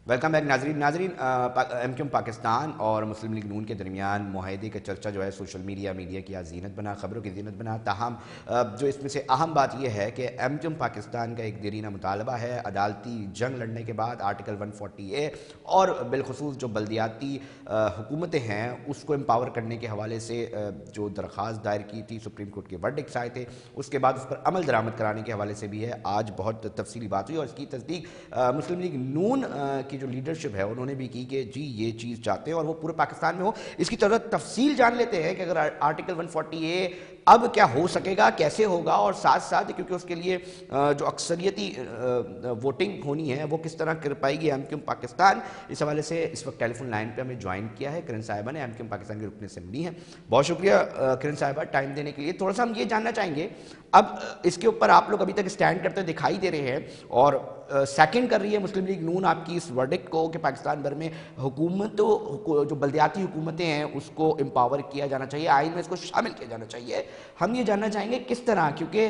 Welcome back ناظرین M Q M Pakistan اور مسلم league نون کے درمیان معاہدے کا چرچا جو ہے سوشل میڈیا کی زینت بنا، خبروں کی زینت بنا. تاہم جو اس میں سے اہم بات یہ ہے کہ ایم کیو ایم پاکستان کا ایک دیرینہ مطالبہ ہے عدالتی جنگ لڑنے کے بعد آرٹیکل 140A اور بالخصوص جو بلدیاتی حکومتیں ہیں اس کو امپاور کرنے کے حوالے سے جو درخواست دائر کی تھی، سپریم کورٹ کے ورڈکٹس آئے تھے، اس کے بعد اس پر عمل درآمد کرانے کے حوالے سے بھی ہے. آج بہت تفصیلی بات ہوئی اور اس کی تصدیق مسلم لیگ نون کی جو لیڈرشپ ہے انہوں نے بھی کی کہ جی یہ چیز چاہتے ہیں اور وہ پورے پاکستان میں ہو. اس کی تفصیل جان لیتے ہیں کہ اگر آرٹیکل 140A اب کیا ہو سکے گا، کیسے ہوگا، اور ساتھ ساتھ کیونکہ اس کے لیے جو اکثریتی ووٹنگ ہونی ہے وہ کس طرح کر پائے گی ایم کیو ایم پاکستان. اس حوالے سے اس وقت ٹیلی فون لائن پہ ہمیں جوائن کیا ہے کرن صاحبہ نے، ایم کیو ایم پاکستان کے رکن اسمبلی ہیں. بہت شکریہ کرن صاحبہ ٹائم دینے کے لیے. تھوڑا سا ہم یہ جاننا چاہیں گے، اب اس کے اوپر آپ لوگ ابھی تک اسٹینڈ کرتے دکھائی دے رہے ہیں اور سیکنڈ کر رہی ہے مسلم لیگ نون آپ کی اس ورڈکٹ کو کہ پاکستان بھر میں حکومتوں جو بلدیاتی حکومتیں ہیں اس کو امپاور کیا جانا چاہیے، آئین میں اس کو شامل کیا جانا چاہیے. ہم یہ جاننا چاہیں گے کس طرح، کیونکہ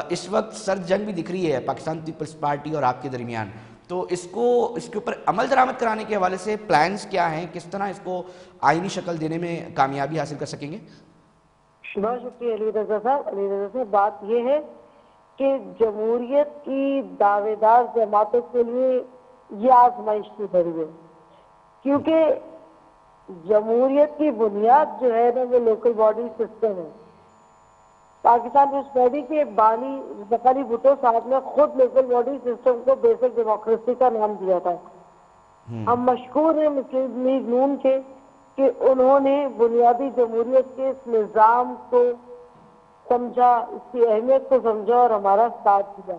اس وقت سرد جنگ بھی دکھ رہی ہے پاکستان پیپلز پارٹی اور آپ کے درمیان، تو اس کے اوپر عمل درآمد کرانے کے حوالے سے پلانز کیا ہیں، کس طرح اس کو آئینی شکل دینے میں کامیابی حاصل کر سکیں گے؟ بہت شکریہ علی رضا صاحب. بات یہ ہے کہ جمہوریت کی دعوے دار جماعتوں کے لیے یہ آزمائش کی گھڑی ہے، کیونکہ جمہوریت کی بنیاد جو ہے نا وہ لوکل باڈی سسٹم ہے. پاکستان پیپلز پارٹی کے بانی زکری بھٹو صاحب نے خود لوکل باڈی سسٹم کو بیسک ڈیموکریسی کا نام دیا تھا. ہم مشکور ہیں مسلم لیگ نون کے کہ انہوں نے بنیادی جمہوریت کے اس نظام کو سمجھا، اس کی اہمیت کو سمجھا اور ہمارا ساتھ دیا.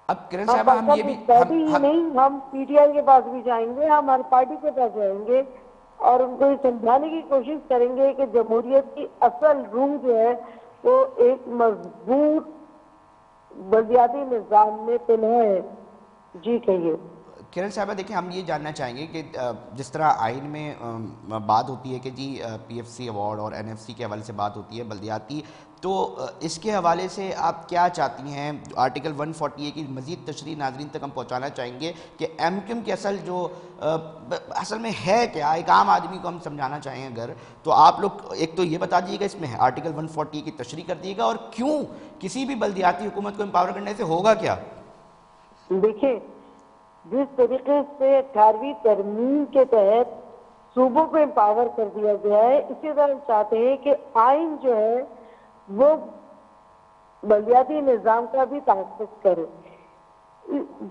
اب کرن ہم صاحبہ ہم پاکستان یہ بھی پیپلز پارٹی ہی نہیں، ہم پی ٹی آئی کے پاس بھی جائیں گے، ہم ہماری پارٹی کے پاس جائیں گے اور ان کو یہ سمجھانے کی کوشش کریں گے کہ جمہوریت کی اصل روح جو ہے وہ ایک مضبوط بلدیاتی نظام میں پنہاں ہے. جی کہیے. کرن صاحبہ دیکھیں، ہم یہ جاننا چاہیں گے کہ جس طرح آئین میں بات ہوتی ہے کہ جی پی ایف سی ایوارڈ اور این ایف سی کے حوالے سے بات ہوتی ہے بلدیاتی، تو اس کے حوالے سے آپ کیا چاہتی ہیں؟ آرٹیکل 140A کی مزید تشریح ناظرین تک ہم پہنچانا چاہیں گے کہ ایم کیو ایم کی اصل میں ہے کیا، ایک عام آدمی کو ہم سمجھانا چاہیں اگر تو آپ لوگ ایک تو یہ بتا دیجیے گا اس میں آرٹیکل 140A کی تشریح کر دیے گا اور کیوں کسی بھی بلدیاتی حکومت کو امپاور کرنے سے ہوگا کیا؟ دیکھیں، جس طریقے سے 18ویں ترمیم کے تحت صوبوں کو امپاور کر دیا گیا ہے، اسی طرح ہم چاہتے ہیں کہ آئین جو ہے وہ بلدیاتی نظام کا بھی تحفظ کرے.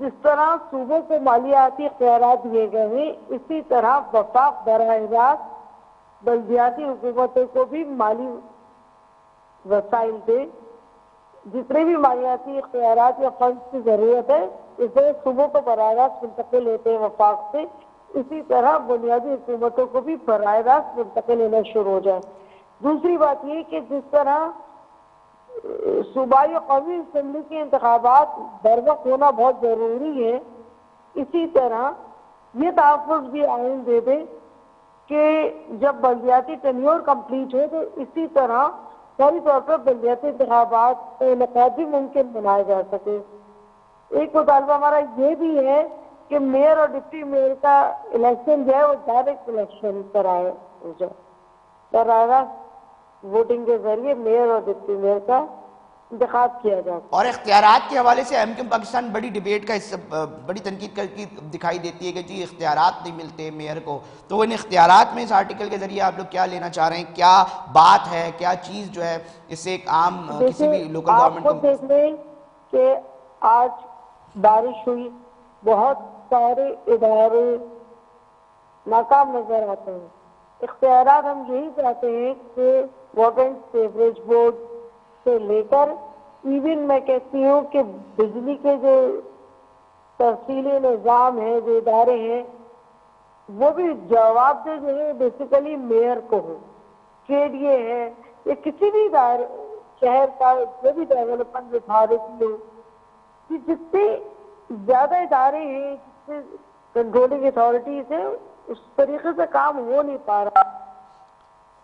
جس طرح صوبوں کو مالیاتی اختیارات دیے گئے ہیں، اسی طرح وفاق براہ راست بلدیاتی حکومتوں کو بھی مالی وسائل دے. جتنے بھی مالیاتی اختیارات یا فنڈز کی ضرورت ہے اسے صوبوں کو براہ راست منتقل ہوتے ہیں وفاق سے، اسی طرح بنیادی حکومتوں کو بھی براہ راست منتقل ہونا شروع ہو جائے. دوسری بات یہ کہ جس طرح صوبائی اور قومی اسمبلی کے انتخابات بر وقت ہونا بہت ضروری ہے، اسی طرح یہ تحفظ بھی آئین دے دے کہ جب بلدیاتی ٹینیور کمپلیٹ ہو تو اسی طرح فوری طور پر بلدیاتی انتخابات کا انعقاد بھی ممکن بنایا جا سکے. ایک مطالبہ ہمارا یہ بھی ہے کہ میئر اور ڈپٹی میئر کا الیکشن جو ہے وہ ڈائریکٹ الیکشن کرائے جائے، براہ راست ووٹنگ کے ذریعے میئر اور ڈپٹی میئر کا انتخاب کیا جائے. اور اختیارات کے حوالے سے ایم کیو ایم پاکستان بڑی ڈیبیٹ کا بڑی تنقید کرتی دکھائی دیتی ہے کہ جی اختیارات نہیں ملتے میئر کو، تو ان اختیارات میں اس آرٹیکل کے ذریعے آپ لوگ کیا لینا چاہ رہے ہیں؟ کیا بات ہے، کیا چیز جو ہے اس سے ایک عام کسی بھی لوکل آپ گورنمنٹ خود کو؟ دیکھ لیں کہ آج بارش ہوئی، بہت سارے ادارے ناکام نظر آتے ہیں. اختیارات ہم یہی چاہتے ہیں کہ واٹر اینڈ سیوریج بورڈ سے لے کر ایون میں کہتی ہوں کہ بجلی کے جو تفصیلی نظام ہے، جو ادارے ہیں، وہ بھی جواب دہ جو ہے بیسیکلی میئر کو ہو. ٹریڈ یہ ہے کہ کسی بھی ادارے شہر کا جو بھی ڈیولپمنٹ اتھارٹی ہو، کہ جتنے زیادہ ادارے ہیں جس سے کنٹرولنگ اتھارٹیز ہے اس طریقے سے کام ہو نہیں پا رہا.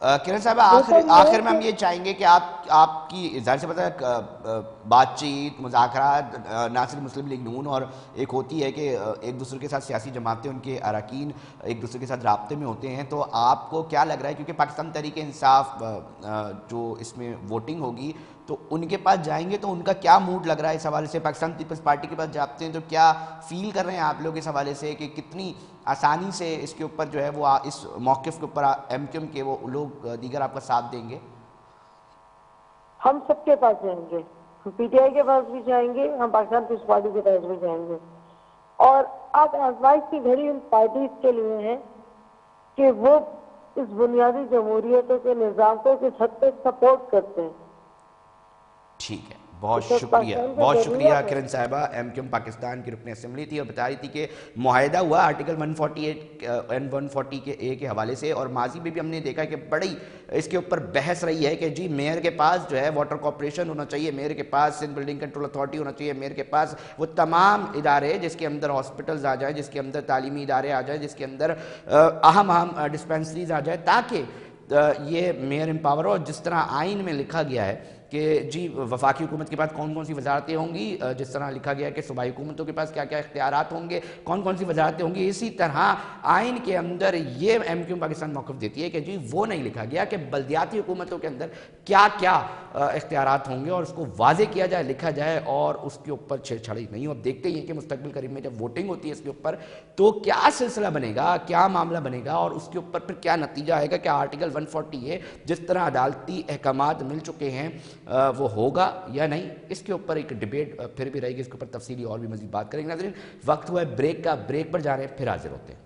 کرن صاحب ہوتا یہ ہے آخر میں ہم کہ یہ چاہیں گے کہ آپ کی ظاہر سے پتہ ہے بات چیت مذاکرات نہ صرف مسلم لیگ نون اور ایک ہوتی ہے کہ ایک دوسرے کے ساتھ سیاسی جماعتیں ان کے اراکین ایک دوسرے کے ساتھ رابطے میں ہوتے ہیں، تو آپ کو کیا لگ رہا ہے کیونکہ پاکستان تحریک انصاف جو اس میں ووٹنگ ہوگی تو ان کے پاس جائیں گے تو ان کا کیا موڈ لگ رہا ہے اس حوالے سے؟ پاکستان پیپلز پارٹی کے پاس جاتے ہیں تو کیا فیل کر رہے ہیں آپ لوگ اس حوالے سے کہ کتنی آسانی سے اس کے اوپر جو ہے وہ اس موقف کے اوپر ایم کیو ایم کے وہ لوگ دیگر آپ کا ساتھ دیں گے؟ ہم سب کے پاس جائیں گے، ہم پی ٹی آئی کے پاس بھی جائیں گے، ہم پاکستان پیپلز پارٹی کے پاس بھی جائیں گے، اور اب آزمائش کی گھڑی ان پارٹیز کے لیے ہے کہ وہ اس بنیادی جمہوریتوں کے نظام کو کس حد تک سپورٹ کرتے ہیں، ٹھیک ہے، بہت because شکریہ، پاکستان کو بہت شکریہ ضرورت ہے۔ کرن صاحبہ۔ ایم کیو ایم پاکستان کی رکن اسمبلی تھی اور بتا رہی تھی کہ معاہدہ ہوا آرٹیکل 148 اینڈ 140 کے اے کے حوالے سے، اور ماضی میں بھی ہم نے دیکھا کہ بڑی اس کے اوپر بحث رہی ہے کہ جی میئر کے پاس جو ہے واٹر کارپوریشن ہونا چاہیے، میئر کے پاس سندھ بلڈنگ کنٹرول اتھارٹی ہونا چاہیے، میئر کے پاس وہ تمام ادارے جس کے اندر ہاسپٹلز آ جائیں، جس کے اندر تعلیمی ادارے آ جائیں، جس کے اندر اہم ڈسپینسریز آ جائیں، تاکہ یہ میئر امپاور ہو۔ اور جس طرح آئین میں لکھا گیا ہے کہ جی وفاقی حکومت کے پاس کون کون سی وزارتیں ہوں گی، جس طرح لکھا گیا ہے کہ صوبائی حکومتوں کے پاس کیا کیا اختیارات ہوں گے، کون کون سی وزارتیں ہوں گی، اسی طرح آئین کے اندر یہ ایم کیو پاکستان موقف دیتی ہے کہ جی وہ نہیں لکھا گیا کہ بلدیاتی حکومتوں کے اندر کیا کیا اختیارات ہوں گے، اور اس کو واضح کیا جائے، لکھا جائے، اور اس کے اوپر چھیڑ چھاڑی نہیں ہو۔ اب دیکھتے ہی ہیں کہ مستقبل قریب میں جب ووٹنگ ہوتی ہے اس کے اوپر تو کیا سلسلہ بنے گا، کیا معاملہ بنے گا، اور اس کے اوپر پھر کیا نتیجہ آئے گا کہ آرٹیکل 140 ہے جس طرح عدالتی احکامات مل چکے ہیں وہ ہوگا یا نہیں۔ اس کے اوپر ایک ڈیبیٹ پھر بھی رہے گی، اس کے اوپر تفصیلی اور بھی مزید بات کریں گے۔ ناظرین وقت ہوا ہے بریک کا، بریک پر جا رہے ہیں، پھر حاضر ہوتے ہیں۔